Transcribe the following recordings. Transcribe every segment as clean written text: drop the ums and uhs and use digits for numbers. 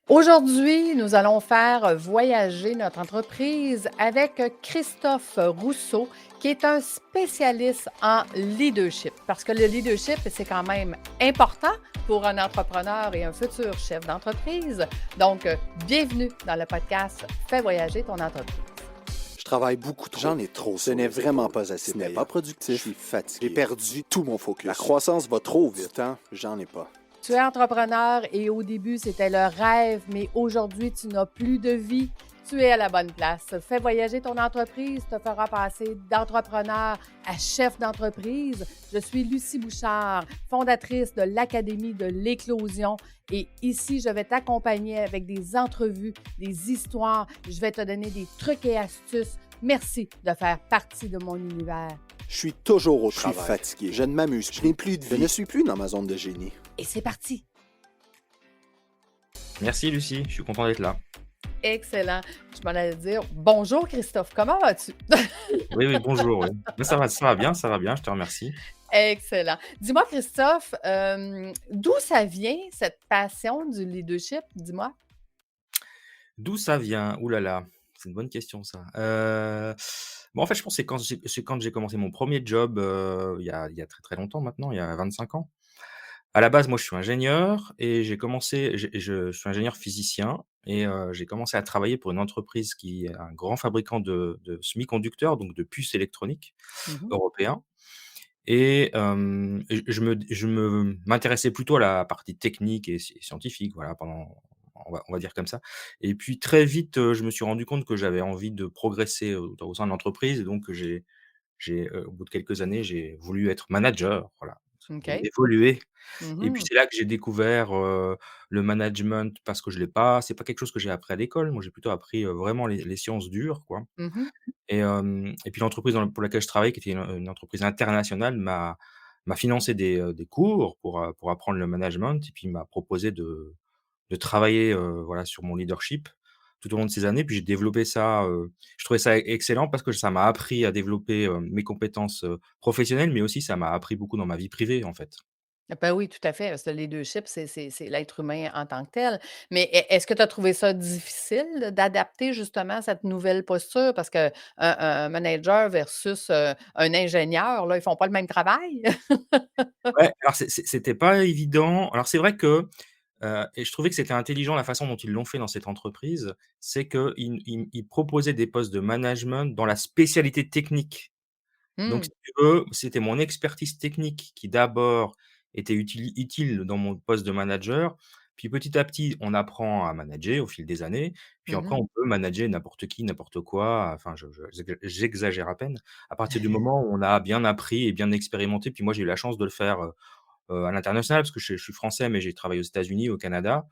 Aujourd'hui, nous allons faire voyager notre entreprise avec Christophe Rousseau, qui est un spécialiste en leadership. Parce que le leadership, c'est quand même important pour un entrepreneur et un futur chef d'entreprise. Donc, bienvenue dans le podcast Fais voyager ton entreprise. Je travaille beaucoup trop. J'en ai trop. Ce n'est vraiment pas assez. Ce n'est payant. pas productif. Je suis fatigué. J'ai perdu tout mon focus. La croissance va trop Du vite. temps, j'en ai pas. Tu es entrepreneur et au début, c'était le rêve, mais aujourd'hui, tu n'as plus de vie. Tu es à la bonne place. Fais voyager ton entreprise, te fera passer d'entrepreneur à chef d'entreprise. Je suis Lucie Bouchard, fondatrice de l'Académie de l'éclosion. Et ici, je vais t'accompagner avec des entrevues, des histoires. Je vais te donner des trucs et astuces. Merci de faire partie de mon univers. Je suis toujours au Je suis travail. fatigué. Je ne m'amuse Je plus. n'ai plus de Je vie. ne suis plus dans ma zone de génie. Et c'est parti! Merci Lucie, je suis content d'être là. Excellent. Je m'en allais dire bonjour Christophe, comment vas-tu? Oui, bonjour. Oui. Mais ça va bien, je te remercie. Excellent. Dis-moi Christophe, d'où ça vient cette passion du leadership? Dis-moi. D'où ça vient? Ouh là là, c'est une bonne question ça. En fait, je pense que c'est quand j'ai commencé mon premier job, il y a très très longtemps maintenant, il y a 25 ans. À la base, moi, je suis ingénieur et je suis ingénieur physicien et j'ai commencé à travailler pour une entreprise qui est un grand fabricant de semi-conducteurs, donc de puces électroniques Mhm, européens. Et je m'intéressais plutôt à la partie technique et scientifique, voilà, pendant on va dire comme ça. Et puis très vite, je me suis rendu compte que j'avais envie de progresser au sein de l'entreprise et donc au bout de quelques années, j'ai voulu être manager, voilà. J'ai OK. évolué et puis Mhm, c'est là que j'ai découvert, le management parce que c'est pas quelque chose que j'ai appris à l'école. Moi, j'ai plutôt appris, vraiment les sciences dures, quoi. mhm. Et puis l'entreprise pour laquelle je travaille, qui était une entreprise internationale, m'a financé des cours pour apprendre le management et puis m'a proposé de travailler, voilà, sur mon leadership tout au long de ces années. Puis j'ai développé ça, je trouvais ça excellent parce que ça m'a appris à développer, mes compétences, professionnelles, mais aussi ça m'a appris beaucoup dans ma vie privée, en fait. Ben oui, tout à fait. Parce que le leadership, c'est l'être humain en tant que tel. Mais est-ce que tu as trouvé ça difficile d'adapter justement cette nouvelle posture? Parce qu'un manager versus un ingénieur, là, ils font pas le même travail. Ouais, alors c'était pas évident. Alors c'est vrai que, et je trouvais que c'était intelligent la façon dont ils l'ont fait dans cette entreprise, c'est qu'ils proposaient des postes de management dans la spécialité technique. Donc Hmm, si tu veux, c'était mon expertise technique qui d'abord était utile dans mon poste de manager, puis petit à petit, on apprend à manager au fil des années, puis après mhm. on peut manager n'importe qui, n'importe quoi, enfin j'exagère à peine. À partir du moment où on a bien appris et bien expérimenté, puis moi j'ai eu la chance de le faire, à l'international parce que je suis français, mais j'ai travaillé aux États-Unis, au Canada,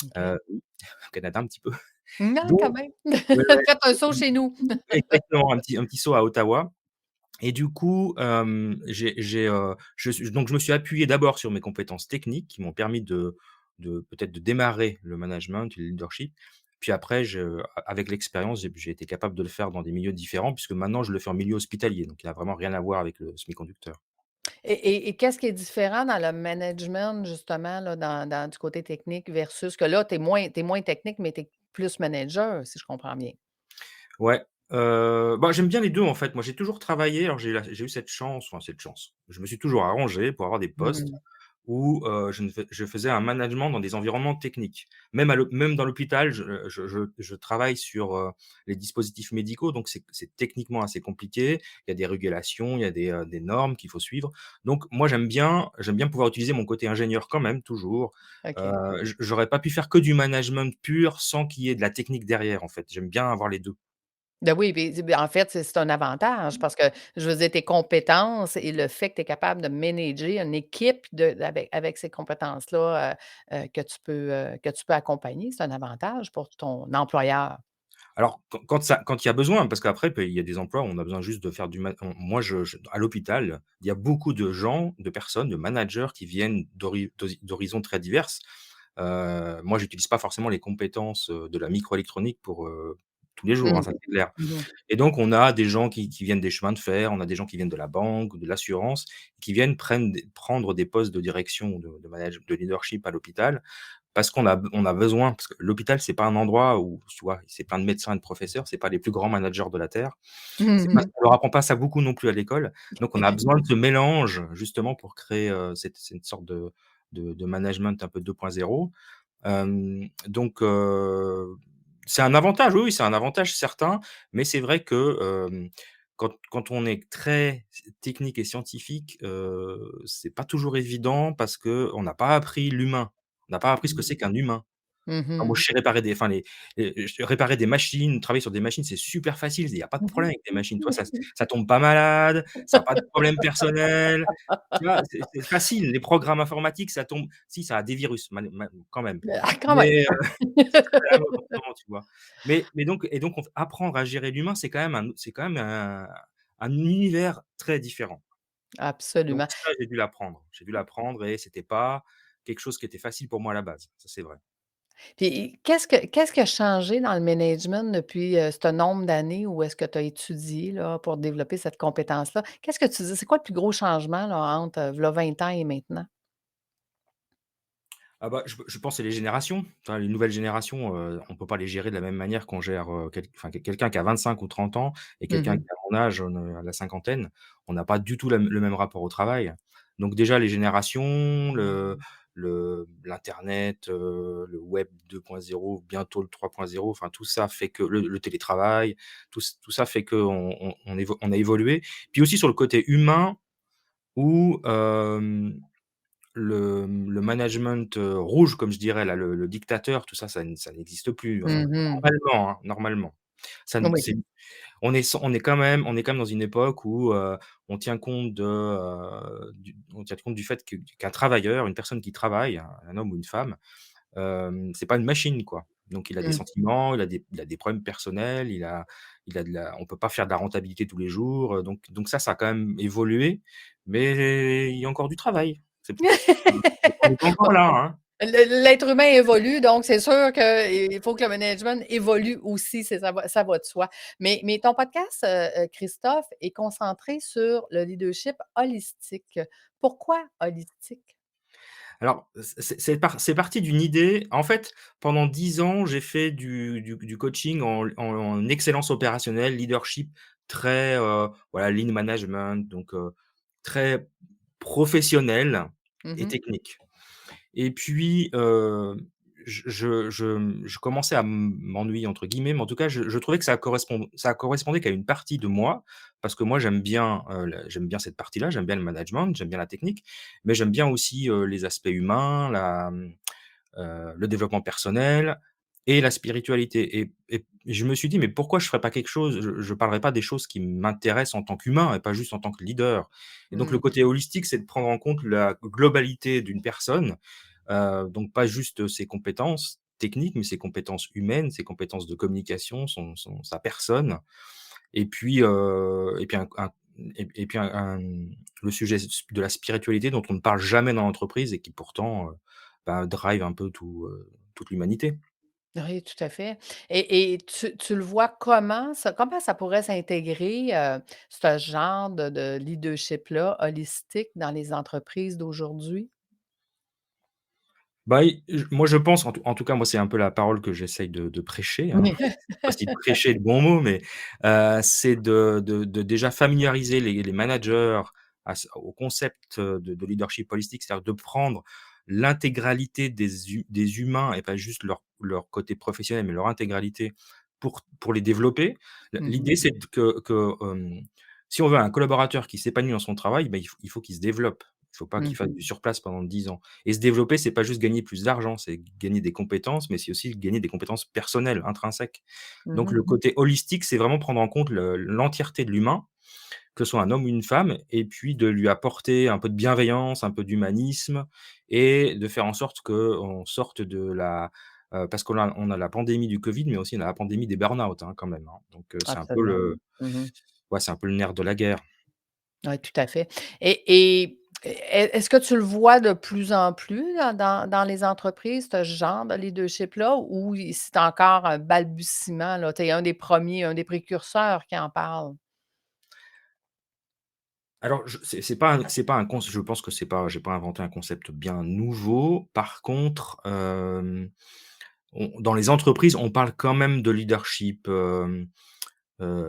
OK. oui, au Canada un petit peu. Non, quand Donc même. ouais, ouais, Faites un saut chez nous. exactement, un petit saut à Ottawa. Et du coup, je me suis appuyé d'abord sur mes compétences techniques qui m'ont permis de peut-être de démarrer le management et le leadership. Puis après, avec l'expérience, j'ai été capable de le faire dans des milieux différents puisque maintenant je le fais en milieu hospitalier, donc il n'a vraiment rien à voir avec le semi-conducteur. Et qu'est-ce qui est différent dans le management, justement, là, du côté technique versus que là, t'es moins technique, mais tu es plus manager, si je comprends bien? Ouais, j'aime bien les 2 en fait. Moi, j'ai toujours travaillé, alors j'ai eu cette chance, enfin cette chance, je me suis toujours arrangé pour avoir des postes Mmh. où, je faisais un management dans des environnements techniques. Même dans l'hôpital, je travaille sur, les dispositifs médicaux, donc c'est techniquement assez compliqué. Il y a des régulations, il y a des normes qu'il faut suivre. Donc moi, j'aime bien pouvoir utiliser mon côté ingénieur quand même, toujours. OK. J'aurais pas pu faire que du management pur sans qu'il y ait de la technique derrière, en fait. J'aime bien avoir les 2. Ben oui, ben, en fait, c'est un avantage parce que, je veux dire, tes compétences et le fait que tu es capable de manager une équipe avec ces compétences-là, que tu peux accompagner, c'est un avantage pour ton employeur. Alors quand il y a besoin, parce qu'après il y a des emplois où on a besoin juste de faire du ma on moi je à l'hôpital, il y a beaucoup de gens, de personnes, de managers qui viennent d'horizons très diverses. Moi j'utilise pas forcément les compétences, de la microélectronique pour, tous les jours, hein, Mmh. ça c'est clair. Mmh. Et donc on a des gens qui viennent des chemins de fer, on a des gens qui viennent de la banque, de l'assurance, qui viennent prendre des postes de direction, de leadership à l'hôpital parce on a besoin parce que l'hôpital, c'est pas un endroit où, tu vois, c'est plein de médecins et de professeurs, c'est pas les plus grands managers de la terre. C'est pas Mmh. on leur apprend pas ça beaucoup non plus à l'école. Donc on a besoin de ce mélange justement pour créer, cette sorte de management un peu 2.0. Donc c'est un avantage, oui, oui, c'est un avantage certain, mais c'est vrai que, quand on est très technique et scientifique, c'est pas toujours évident parce qu'on n'a pas appris l'humain. On n'a pas appris ce que c'est qu'un humain. Moi, Mmh. je sais réparer des enfin réparer des machines, travailler sur des machines, c'est super facile, il y a pas de problème avec des machines. Tu vois, ça tombe pas malade, ça a pas de problème personnel, tu vois? C'est facile. Les programmes informatiques, ça tombe si, ça a des virus quand même, Ah, quand même! mais c'est très important, tu vois? Mais donc apprendre à gérer l'humain, c'est quand même un univers très différent. Donc Absolument. ça, j'ai dû l'apprendre. J'ai dû l'apprendre et c'était pas quelque chose qui était facile pour moi à la base. Ça, c'est vrai. Puis qu'est-ce qui a changé dans le management depuis, ce nombre d'années où est-ce que tu as étudié là, pour développer cette compétence-là? Qu'est-ce que tu dis? C'est quoi le plus gros changement là, entre, v'là 20 ans et maintenant? Ah bah, je pense que c'est les générations. Tu vois, les nouvelles générations, on peut pas les gérer de la même manière qu'on gère, quelqu'un qui a 25 ou 30 ans et quelqu'un qui Mmh. a mon âge, à la cinquantaine. On n'a pas du tout le même rapport au travail. Donc déjà les générations, l'internet, le web 2.0, bientôt le 3.0, enfin tout ça fait que le télétravail, tout ça fait qu'on a évolué. Puis aussi sur le côté humain où, le management, rouge comme je dirais là, le dictateur, tout ça, ça n'existe plus, Mmh. normalement, hein, normalement. Ça ne Oui. c'est on est quand même dans une époque où, on tient compte on tient compte du fait qu'un travailleur, une personne qui travaille, un homme ou une femme, c'est pas une machine, quoi. Donc il a des Mmh. sentiments, il a des problèmes personnels, il a on peut pas faire de la rentabilité tous les jours, donc ça a quand même évolué, mais il y a encore du travail. C'est pour on est encore là, hein. L'être humain évolue, donc c'est sûr qu'il faut que le management évolue aussi, ça va de soi. Mais ton podcast, Christophe, est concentré sur le leadership holistique. Pourquoi holistique? Alors, c'est parti d'une idée. En fait, pendant 10 ans, j'ai fait du coaching en excellence opérationnelle, leadership très, voilà, lean management, donc très professionnel et Mmh. technique. Et puis, je commençais à «m'ennuyer» entre guillemets, mais en tout cas, je trouvais que ça correspondait qu'à une partie de moi, parce que moi j'aime bien cette partie-là, j'aime bien le management, j'aime bien la technique, mais j'aime bien aussi, les aspects humains, le développement personnel et la spiritualité et je me suis dit: «Mais pourquoi je ferais pas quelque chose, je parlerais pas des choses qui m'intéressent en tant qu'humain et pas juste en tant que leader?» Et donc le Mmh. côté holistique, c'est de prendre en compte la globalité d'une personne, donc pas juste ses compétences techniques, mais ses compétences humaines, ses compétences de communication, sa personne et puis le sujet de la spiritualité dont on ne parle jamais dans l'entreprise et qui pourtant, drive un peu toute l'humanité. Oui, tout à fait. Et tu le vois comment ça pourrait s'intégrer, ce genre de leadership-là, holistique, dans les entreprises d'aujourd'hui? Bah, moi je pense en tout cas moi c'est un peu la parole que j'essaye de prêcher, hein. Oui. Je sais pas si prêcher est le bon mot, mais, c'est de déjà familiariser les managers au concept, de leadership holistique. C'est-à-dire de prendre l'intégralité des humains et pas juste leur côté professionnel, mais leur intégralité pour les développer. Mmh. L'idée c'est si on veut un collaborateur qui s'épanouit dans son travail, bah, il faut qu'il se développe. Il faut pas qu'il fasse Mmh. du surplace pendant 10 ans. Et se développer, c'est pas juste gagner plus d'argent, c'est gagner des compétences, mais c'est aussi gagner des compétences personnelles, intrinsèques. Donc Mmh. le côté holistique, c'est vraiment prendre en compte l'entièreté de l'humain, que ce soit un homme ou une femme, et puis de lui apporter un peu de bienveillance, un peu d'humanisme, et de faire en sorte qu'on sorte de parce on a la pandémie du Covid, mais aussi on a la pandémie des burn-out, hein, quand même, hein. Donc c'est un peu Absolument. Mmh. ouais, c'est un peu le nerf de la guerre. Oui, tout à fait. Est-ce que tu le vois de plus en plus dans les entreprises, ce genre de leadership-là, ou c'est encore un balbutiement, là? Tu es un des premiers, un des précurseurs qui en parle? Alors je c'est pas un conc je pense que c'est pas j'ai pas inventé un concept bien nouveau. Par contre, on dans les entreprises, on parle quand même de leadership, le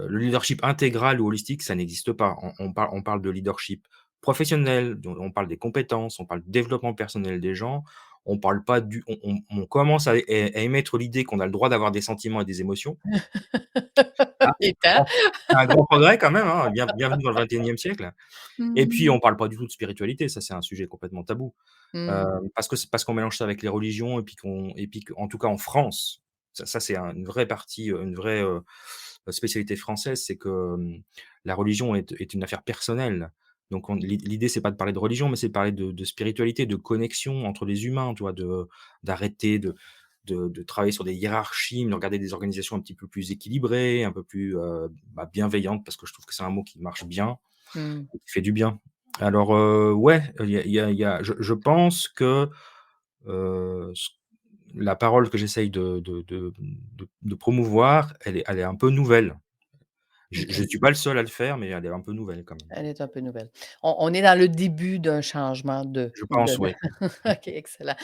leadership intégral ou holistique, ça n'existe pas. On parle de leadership professionnel, on parle des compétences, on parle du développement personnel des gens. On parle pas du on commence à émettre l'idée qu'on a le droit d'avoir des sentiments et des émotions. Ah, Il est temps. c'est un grand progrès quand même, hein, bienvenue dans le 21e siècle. Et puis Mmh. on parle pas du tout de spiritualité, ça c'est un sujet complètement tabou. Mmh. Parce qu'on mélange ça avec les religions et puis qu'en tout cas en France, ça c'est une vraie partie, une vraie, spécialité française, c'est que, la religion est une affaire personnelle. Donc l'idée c'est pas de parler de religion, mais c'est de parler de spiritualité, de connexion entre les humains, tu vois? D'arrêter de travailler sur des hiérarchies, mais de regarder des organisations un petit peu plus équilibrées, un peu plus, bienveillantes, parce que je trouve que c'est un mot qui marche bien Mmh. et qui fait du bien. Alors, ouais, il y a je pense que, ce la parole que j'essaye de promouvoir, elle est un peu nouvelle. Je OK. suis pas le seul à le faire, mais elle est un peu nouvelle quand même. Elle est un peu nouvelle. On est dans le début d'un changement Je pense, de oui. OK, excellent.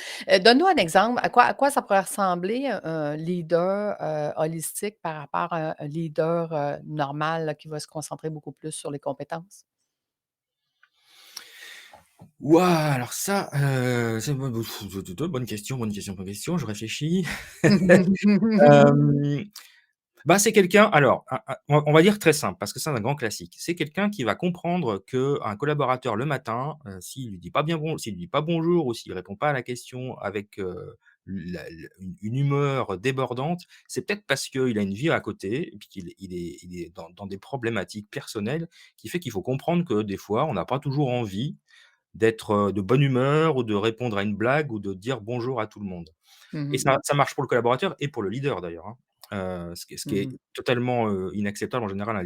Donne-nous un exemple. À quoi ça pourrait ressembler un leader, holistique par rapport à un leader, normal, là, qui va se concentrer beaucoup plus sur les compétences? Ouah, alors ça, c'est bonne question, bonne question, bonne question, je réfléchis. Hem Bah, c'est quelqu'un alors, on va dire très simple parce que c'est un grand classique. C'est quelqu'un qui va comprendre qu'un collaborateur le matin, s'il lui dit pas bonjour ou s'il répond pas à la question avec, une humeur débordante, c'est peut-être parce qu'il a une vie à côté et puis qu'il est dans des problématiques personnelles qui fait qu'il faut comprendre que des fois, on n'a pas toujours envie d'être, de bonne humeur ou de répondre à une blague ou de dire bonjour à tout le monde. Et Mmh. ça marche pour le collaborateur et pour le leader d'ailleurs, hein. Ce qui est Mmh. totalement, inacceptable en général,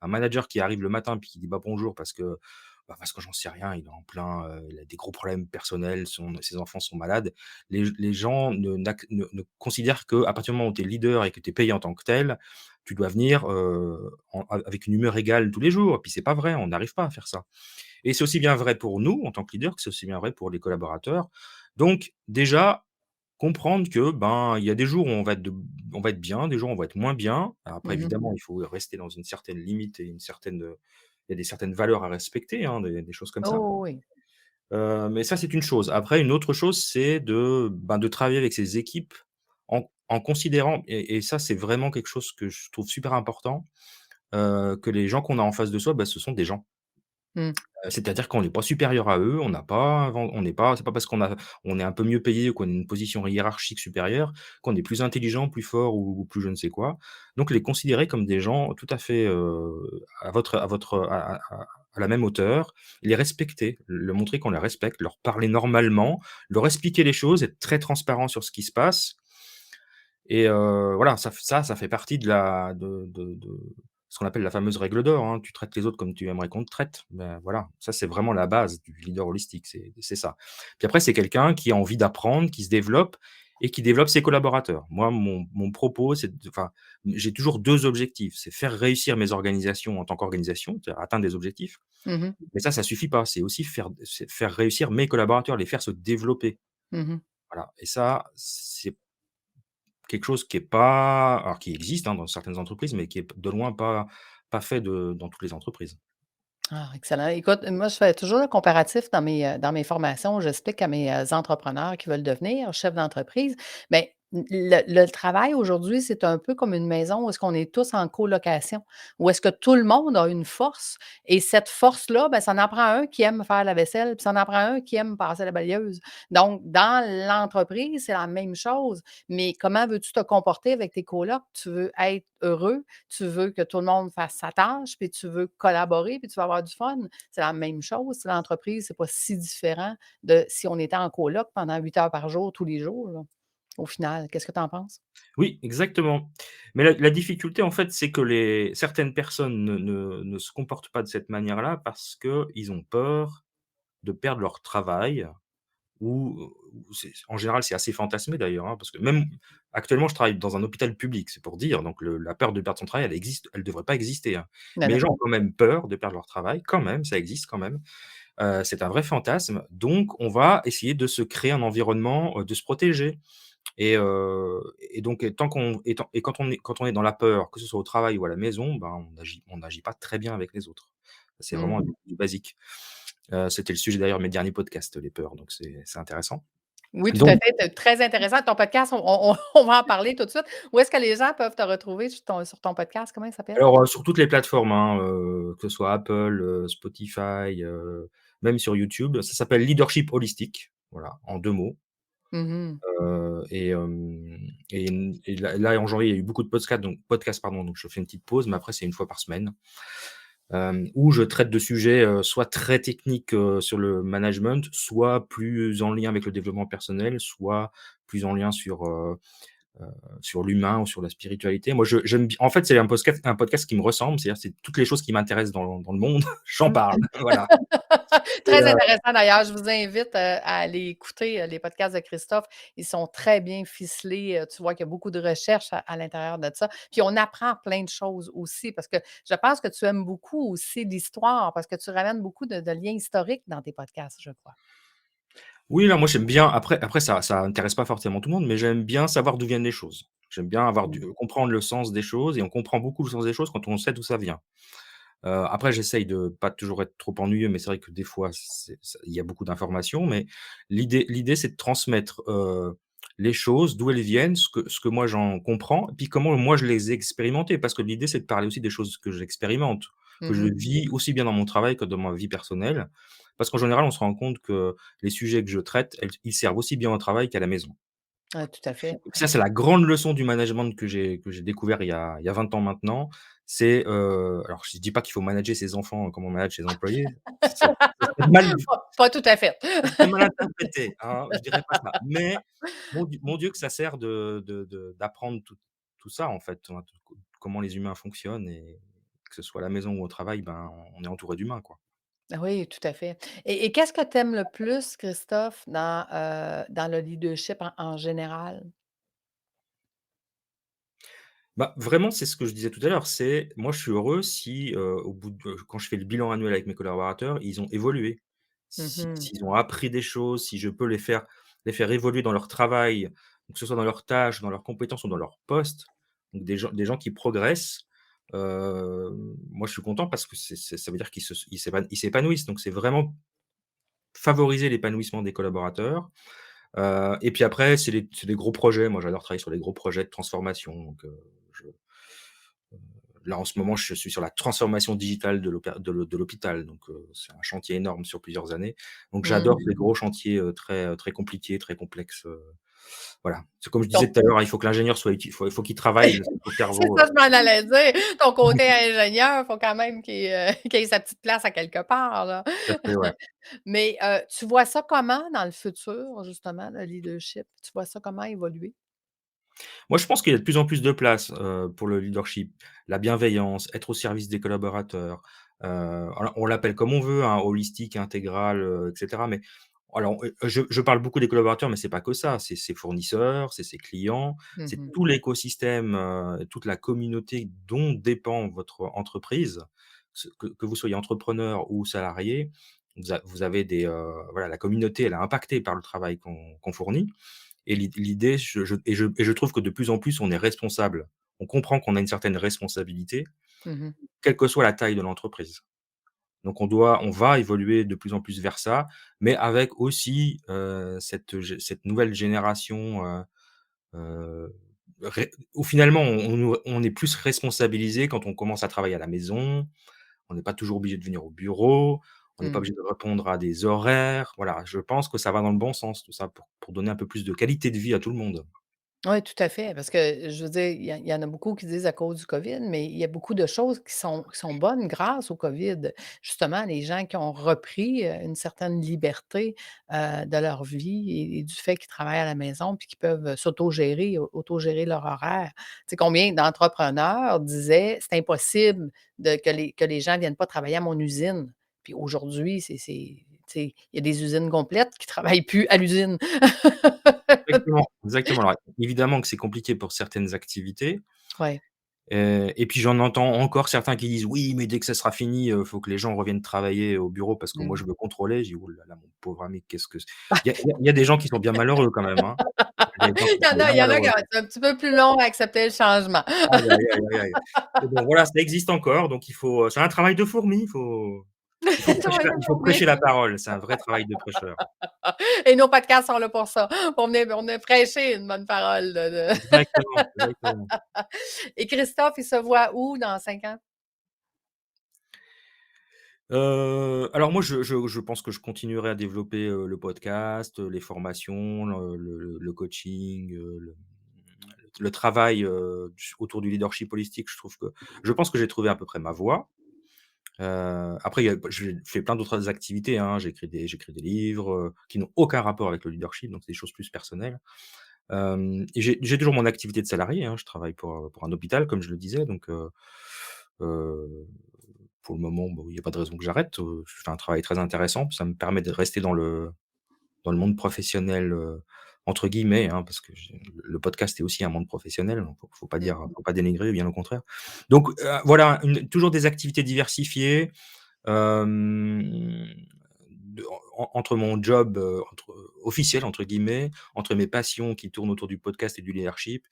un manager qui arrive le matin puis qui dit: «Bah, bonjour» parce que j'en sais rien, il est en plein, il a des gros problèmes personnels, ses enfants sont malades. Les gens ne considèrent qu'à partir du moment où tu es leader et que tu es payé en tant que tel, tu dois venir, avec une humeur égale tous les jours et puis c'est pas vrai, on n'arrive pas à faire ça. Et c'est aussi bien vrai pour nous en tant que leader que c'est aussi bien vrai pour les collaborateurs. Donc déjà, comprendre que, ben, il y a des jours où on va être bien, des jours où on va être moins bien. Alors après Mmh. évidemment, il faut rester dans une certaine limite et une certaine, il y a des certaines valeurs à respecter, hein, des choses comme ça. Oh oui. Mais ça, c'est une chose. Après une autre chose, c'est de travailler avec ses équipes en considérant et ça, c'est vraiment quelque chose que je trouve super important, que les gens qu'on a en face de soi, bah, ce sont des gens. Mmh. C'est-à-dire qu'on n'est pas supérieur à eux, on n'est pas c'est pas parce on est un peu mieux payé ou qu'on a une position hiérarchique supérieure, qu'on est plus intelligent, plus fort ou plus je ne sais quoi. Donc les considérer comme des gens tout à fait, à la même hauteur, les respecter, le montrer qu'on les respecte, leur parler normalement, leur expliquer les choses, être très transparent sur ce qui se passe et voilà, ça fait partie de ce qu'on appelle la fameuse règle d'or, hein. Tu traites les autres comme tu aimerais qu'on te traite. Ben, voilà, ça c'est vraiment la base du leader holistique, c'est ça. Puis après, c'est quelqu'un qui a envie d'apprendre, qui se développe et qui développe ses collaborateurs. Moi, mon propos, j'ai toujours 2 objectifs. C'est faire réussir mes organisations en tant qu'organisation, c'est-à-dire atteindre des objectifs. Mmh. Mais ça suffit pas. C'est faire réussir mes collaborateurs, les faire se développer. Mmh. Voilà et ça, c'est quelque chose qui est pas alors qui existe, hein, dans certaines entreprises, mais qui est de loin pas fait dans toutes les entreprises. Ah, excellent. Écoute, moi, je fais toujours le comparatif dans mes formations. J'explique à mes entrepreneurs qui veulent devenir chefs d'entreprise. Mais le travail aujourd'hui, c'est un peu comme une maison où est-ce qu'on est tous en colocation, où est-ce que tout le monde a une force. Et cette force-là, ben, ça en prend un qui aime faire la vaisselle, puis ça en prend un qui aime passer la balayeuse. Donc, dans l'entreprise, c'est la même chose. Mais comment veux-tu te comporter avec tes colocs? Tu veux être heureux, tu veux que tout le monde fasse sa tâche, puis tu veux collaborer, puis tu vas avoir du fun. C'est la même chose. L'entreprise, c'est pas si différent de si on était en coloc pendant 8 heures par jour, tous les jours, là, au final. Qu'est-ce que tu en penses? Oui, exactement. Mais la difficulté, en fait, c'est que certaines personnes ne se comportent pas de cette manière-là parce qu'ils ont peur de perdre leur travail où en général, c'est assez fantasmé d'ailleurs, hein, parce que même actuellement, je travaille dans un hôpital public, c'est pour dire, donc la peur de perdre son travail, elle devrait pas exister, hein. Non, Mais non. les gens ont quand même peur de perdre leur travail, quand même, ça existe quand même. C'est un vrai fantasme, donc on va essayer de se créer un environnement, de se protéger. Et donc tant qu'on et tant et quand on est dans la peur, que ce soit au travail ou à la maison, ben, on n'agit pas très bien avec les autres. C'est vraiment Mmh. du basique. C'était le sujet d'ailleurs de mes derniers podcasts, les peurs, donc c'est intéressant. Oui, tout à Donc fait, c'est très intéressant. Ton podcast, on va en parler tout de suite. Où est-ce que les gens peuvent te retrouver sur ton podcast? Comment il s'appelle? alors, sur toutes les plateformes, hein, que ce soit Apple, Spotify, même sur YouTube, ça s'appelle Leadership Holistique, voilà, en 2 mots. Mmh. Et là en janvier, il y a eu beaucoup de podcasts pardon, donc je fais une petite pause, mais après c'est une fois par semaine, où je traite de sujets, soit très techniques, sur le management, soit plus en lien avec le développement personnel, soit plus en lien sur l'humain ou sur la spiritualité. Moi, je j'aime bien en fait, c'est un podcast qui me ressemble, c'est-à-dire c'est toutes les choses qui m'intéressent dans le monde, j'en parle, voilà. Et Très intéressant d'ailleurs. Je vous invite, à aller écouter, les podcasts de Christophe. Ils sont très bien ficelés, tu vois qu'il y a beaucoup de recherches à l'intérieur de ça. Puis on apprend plein de choses aussi parce que je pense que tu aimes beaucoup aussi l'histoire parce que tu ramènes beaucoup de liens historiques dans tes podcasts, je crois. Oui, là, moi, j'aime bien après ça intéresse pas forcément tout le monde, mais j'aime bien savoir d'où viennent les choses. J'aime bien avoir Mmh. du comprendre le sens des choses et on comprend beaucoup le sens des choses quand on sait d'où ça vient. Après j'essaye de pas toujours être trop ennuyeux, mais c'est vrai que des fois il y a beaucoup d'informations, mais l'idée c'est de transmettre, les choses, d'où elles viennent, ce que moi j'en comprends et puis comment moi je les ai expérimentées. Parce que l'idée c'est de parler aussi des choses que j'expérimente, que je Mmh. vis aussi bien dans mon travail que dans ma vie personnelle. Parce qu'en général, on se rend compte que les sujets que je traite, ils servent aussi bien au travail qu'à la maison. Ouais, tout à fait. Ça, c'est la grande leçon du management que j'ai découvert il y a 20 ans maintenant. C'est, alors je dis pas qu'il faut manager ses enfants comme on manage ses employés, ça serait mal Pas tout à fait. ça serait mal interprété, hein, je dirais pas ça. Mais mon Dieu que ça sert d'apprendre tout ça en fait, hein, comment les humains fonctionnent et que ce soit à la maison ou au travail, ben, on est entouré d'humains, quoi. Oui, tout à fait. Et qu'est-ce que tu aimes le plus, Christophe, dans le leadership en général? Bah, vraiment, c'est ce que je disais tout à l'heure, c'est moi, je suis heureux si, au bout de quand je fais le bilan annuel avec mes collaborateurs, ils ont évolué. Mmh. S'ils ont appris des choses, si je peux les faire évoluer dans leur travail, que ce soit dans leurs tâches, dans leurs compétences ou dans leur poste, donc des gens qui progressent, moi, je suis content parce que ça veut dire ils s'épanouissent, donc c'est vraiment favoriser l'épanouissement des collaborateurs, et puis après, c'est des gros projets. Moi, j'adore travailler sur les gros projets de transformation, donc je là, en ce moment, je suis sur la transformation digitale de l'hôpital, donc c'est un chantier énorme sur plusieurs années. Donc j'adore Mmh. ces gros chantiers, très compliqués, très complexes, voilà. C'est comme je disais Donc tout à l'heure, il faut que l'ingénieur soit utile, il faut qu'il travaille son c'est cerveau, ça, je m'en allais dire. Ton côté ingénieur, il faut quand même qu'il ait sa petite place à quelque part, là. tout à fait, ouais. Mais, tu vois ça comment dans le futur, justement, le leadership? Tu vois ça comment évoluer? Moi, je pense qu'il y a de plus en plus de place, pour le leadership, la bienveillance, être au service des collaborateurs, alors on l'appelle comme on veut, hein, holistique, intégral, et cetera, mais alors, je parle beaucoup des collaborateurs, mais c'est pas que ça, c'est ses fournisseurs, c'est ses clients, c'est Mmh. tout l'écosystème, toute la communauté dont dépend votre entreprise. Que vous soyez entrepreneur ou salarié, vous avez voilà, la communauté, elle est impactée par le travail qu'on fournit. Et l'idée, je trouve que de plus en plus, on est responsable. On comprend qu'on a une certaine responsabilité, Mmh. quelle que soit la taille de l'entreprise. Donc on va évoluer de plus en plus vers ça, mais avec aussi, cette nouvelle génération, heu, où finalement on est plus responsabilisé quand on commence à travailler à la maison. On n'est pas toujours obligé de venir au bureau, on n'est pas Mmh. obligé de répondre à des horaires. Voilà, je pense que ça va dans le bon sens tout ça pour donner un peu plus de qualité de vie à tout le monde. Oui, tout à fait, parce que je veux dire, il y en a beaucoup qui disent à cause du COVID, mais il y a beaucoup de choses qui sont bonnes grâce au COVID. Justement, les gens qui ont repris, une certaine liberté, de leur vie et du fait qu'ils travaillent à la maison puis qu'ils peuvent, autogérer leur horaire. Tu sais, combien d'entrepreneurs disaient: «C'est impossible que les gens viennent pas travailler à mon usine». Puis aujourd'hui, tu il y a des usines complètes qui travaillent plus à l'usine. Exactement, exactement. Alors évidemment que c'est compliqué pour certaines activités, Ouais. et puis j'en entends encore certains qui disent: «Oui, mais dès que ça sera fini, faut que les gens reviennent travailler au bureau parce que moi je Mmh. veux contrôler». Je dis: «Oh là là, mon pauvre ami, qu'est-ce que c» il y a des gens qui sont bien malheureux quand même, hein. Il y a des gens qui sont Il bien y en a qui malheureux. c'est un petit peu plus long à accepter le changement. Aïe, aïe, aïe, aïe, aïe. Mais bon, voilà, ça existe encore, donc il faut, c'est un travail de fourmi, Travail de il faut fourmi. prêcher la parole, c'est un vrai travail de prêcheur. Et nos podcasts sont là pour ça, pour venir prêcher une bonne parole Exactement, exactement. Et Christophe, il se voit où dans 5 ans? Alors moi, je pense que je continuerai à développer, le podcast, les formations, le coaching, le travail, autour du leadership holistique. Je pense que j'ai trouvé à peu près ma voie. Après, j'ai fait plein d'autres activités, hein. J'écris des livres, qui n'ont aucun rapport avec le leadership, donc c'est des choses plus personnelles. Et j'ai toujours mon activité de salarié, hein. Je travaille pour un hôpital, comme je le disais, donc heu, pour le moment, bon, il y a pas de raison que j'arrête. Je fais un travail très intéressant. Ça me permet de rester dans le monde professionnel, entre guillemets, hein, parce que le podcast est aussi un monde professionnel, donc Mmh. faut pas dénigrer, bien au contraire. Donc, voilà, toujours des activités diversifiées, hem, entre mon job, «officiel» entre guillemets, entre mes passions qui tournent autour du podcast et du leadership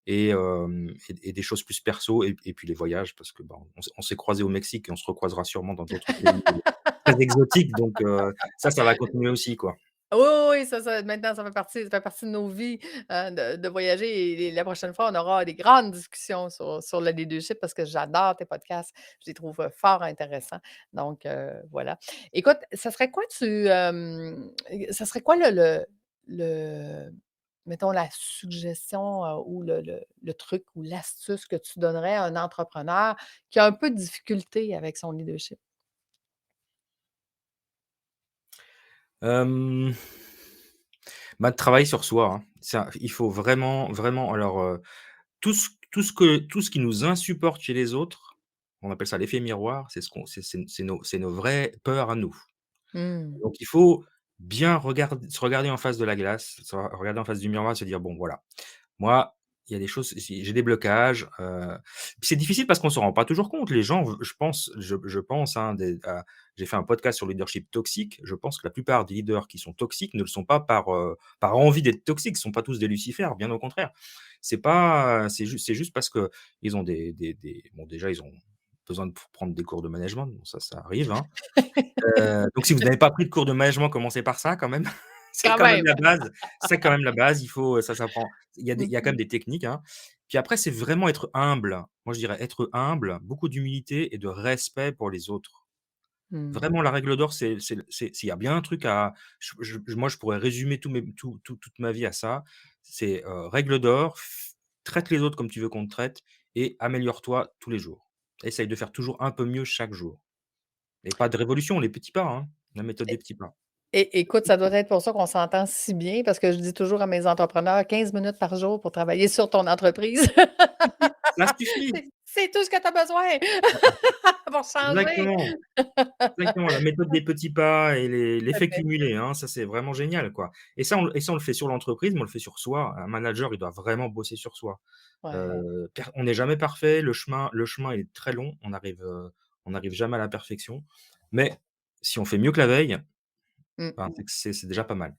et des choses plus perso et puis les voyages parce que, bah, on s'est croisés au Mexique et on se recroisera sûrement dans d'autres pays, très exotiques, donc ça va continuer aussi, quoi. Oui, oui, oui, ça maintenant, ça fait partie de nos vies, de voyager et la prochaine fois, on aura des grandes discussions sur le leadership parce que j'adore tes podcasts. Je les trouve, fort intéressants. Donc, voilà. Écoute, ça serait quoi le mettons la suggestion, ou le truc ou l'astuce que tu donnerais à un entrepreneur qui a un peu de difficulté avec son leadership? Hem, Bah, de travailler sur soi, hein. Ça, il faut vraiment, vraiment alors, tout ce qui nous insupporte chez les autres, on appelle ça l'effet miroir, c'est ce qu'on c'est nos vraies peurs à nous. Mmh. Donc il faut bien se regarder en face de la glace, regarder en face du miroir, se dire: «Bon voilà, moi, il y a des choses, j'ai des blocages», puis c'est difficile parce qu'on s'en rend pas toujours compte. Les gens, je pense, hein, j'ai fait un podcast sur le leadership toxique. Je pense que la plupart des leaders qui sont toxiques ne le sont pas par envie d'être toxiques. Ce sont pas tous des Lucifères, bien au contraire. C'est juste parce qu'ils ont bon, déjà, ils ont besoin de prendre des cours de management. Bon, ça arrive, hein. Donc si vous n'avez pas pris de cours de management, commencez par ça quand même. C'est Quand quand même même. la base. C'est quand même la base. Ça s'apprend. Il y a quand même Mmh. des techniques, hein. Puis après, c'est vraiment être humble. Moi, je dirais être humble, beaucoup d'humilité et de respect pour les autres. Mmh. Vraiment, la règle d'or, s'il y a bien un truc à moi, je pourrais résumer toute ma vie à ça. C'est, règle d'or, traite les autres comme tu veux qu'on te traite et améliore-toi tous les jours. Essaye de faire toujours un peu mieux chaque jour et pas de révolution, les petits pas, hein, la méthode des petits pas. Et écoute, ça doit être pour ça qu'on s'entend si bien parce que je dis toujours à mes entrepreneurs: 15 minutes par jour pour travailler sur ton entreprise. Ça suffit! C'est tout ce que tu as besoin pour changer. Exactement, exactement, la méthode des petits pas et Tout à l'effet fait. cumulé, hein, ça, c'est vraiment génial, quoi. Et ça, on le fait sur l'entreprise, mais on le fait sur soi. Un manager, il doit vraiment bosser sur soi. Ouais. On n'est jamais parfait, le chemin est très long, on arrive jamais à la perfection, mais si on fait mieux que la veille, Mmh. ben, c'est déjà pas mal.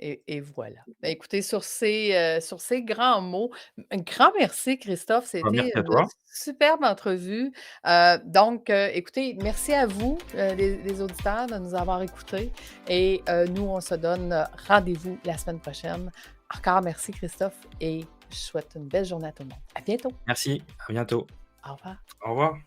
Et voilà. Bah, écoutez, sur ces grands mots, un grand merci Christophe, Bah, c'était merci à une toi. superbe entrevue. Donc, écoutez, merci à vous, les auditeurs de nous avoir écoutés et nous, on se donne rendez-vous la semaine prochaine. Encore merci Christophe et je souhaite une belle journée à tout le monde. À bientôt. Merci, à bientôt. Au revoir. Au revoir.